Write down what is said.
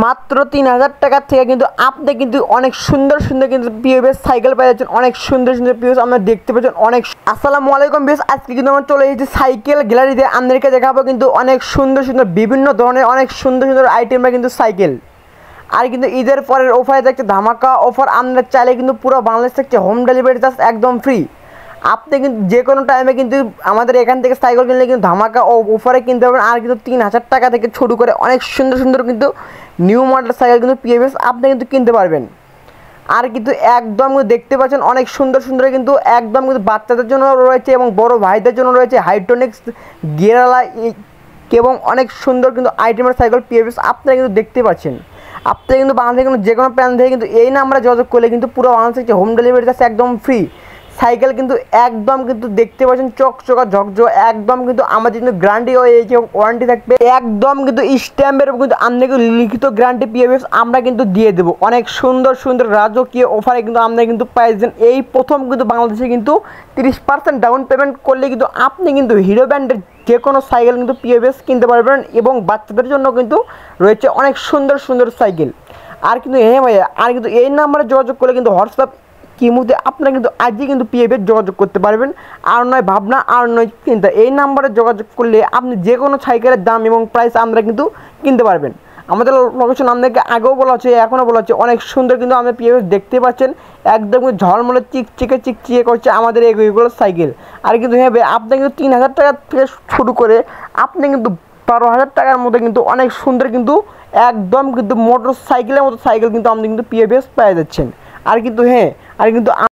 মাত্র ৩,০০০ টাকা থেকে কিন্তু আপনি কিন্তু অনেক সুন্দর সুন্দর কিন্তু পিওএস সাইকেল পেয়ে যাচ্ছেন। অনেক সুন্দর সুন্দর পিওএস আমরা দেখতে পাচ্ছেন অনেক। আসসালামু আলাইকুম ভিউয়ার্স, আজকে কিন্তু আমরা চলে এসেছি সাইকেল গ্যালারিতে। আপনাদেরকে দেখাবো কিন্তু অনেক সুন্দর সুন্দর বিভিন্ন ধরনের অনেক সুন্দর সুন্দর আইটেমের কিন্তু সাইকেল। আর কিন্তু ঈদের পরের অফারে থাকছে ধামাকা অফার। আপনারা চাইলে কিন্তু পুরো বাংলাদেশ থেকে হোম ডেলিভারি চার্জ একদম ফ্রি। আপনি কিন্তু যে কোনো টাইমে কিন্তু আমাদের এখান থেকে সাইকেল কিনলে কিন্তু ধামাকা অফারে কিনতে পারবেন। আর কিন্তু ৩,০০০ টাকা থেকে শুরু করে অনেক সুন্দর সুন্দর কিন্তু নিউ মডেল সাইকেল কিন্তু পিওএস আপনি কিন্তু কিনতে পারবেন। আর কিন্তু একদম দেখতে পাচ্ছেন অনেক সুন্দর সুন্দর কিন্তু একদম কিন্তু বাচ্চাদের জন্য রয়েছে এবং বড় ভাইদের জন্য রয়েছে হাইড্রোনিক্স গিয়ারওয়ালা এবং অনেক সুন্দর কিন্তু আইটেমের সাইকেল পিওএস আপনারা কিন্তু দেখতে পাচ্ছেন। আপনি কিন্তু বাংলাদেশের কোনো যে কোনো প্ল্যান থেকে কিন্তু এই নাম্বারে যোগাযোগ করলে কিন্তু পুরো বাংলাদেশে হোম ডেলিভারি আছে একদম ফ্রি। সাইকেল কিন্তু একদম কিন্তু দেখতে পাচ্ছেন চকচকা ঝকঝক একদম কিন্তু আমাদের কিন্তু গ্যারান্টি হয়েছে এবং ওয়ারেন্টি থাকবে একদম কিন্তু স্ট্যাম্পের কিন্তু আপনাকে লিখিত গ্যারান্টি পিওএস আমরা কিন্তু দিয়ে দেবো। অনেক সুন্দর সুন্দর রাজকীয় অফারে কিন্তু আপনারা কিন্তু পাইছেন। এই প্রথম কিন্তু বাংলাদেশে কিন্তু 30% ডাউন পেমেন্ট করলে কিন্তু আপনি কিন্তু হিরো ব্র্যান্ডের যে কোনো সাইকেল কিন্তু পিওএস কিনতে পারবেন এবং বাচ্চাদের জন্য কিন্তু রয়েছে অনেক সুন্দর সুন্দর সাইকেল। আর কিন্তু হ্যাঁ ভাইয়া, আর কিন্তু এই নাম্বারে যোগাযোগ করলে কিন্তু হোয়াটসঅ্যাপ কিমুতে আপনারা কিন্তু আজই কিন্তু পিওএস যোগাযোগ করতে পারবেন। আর নয় ভাবনা আর নয় চিন্তা, এই নাম্বারে যোগাযোগ করলে আপনি যে কোনো সাইকেলের দাম এবং প্রাইস আমরা কিন্তু কিনতে পারবেন। আমাদের লোকেশন আপনাদেরকে আগেও বলা হচ্ছে এখনও বলা হচ্ছে অনেক সুন্দর কিন্তু আপনি পিওএস দেখতে পাচ্ছেন একদম ঝলমলে চিকচিকে করছে আমাদের এইগুলো সাইকেল। আর কিন্তু হ্যাঁ ভাই, আপনি কিন্তু ৩,০০০ টাকা থেকে শুরু করে আপনি কিন্তু ১২,০০০ টাকার মধ্যে কিন্তু অনেক সুন্দর কিন্তু একদম কিন্তু মোটর সাইকেলের মতো সাইকেল কিন্তু আপনি কিন্তু পিওএস পেয়ে যাচ্ছেন। আর কিন্তু হ্যাঁ, আর কিন্তু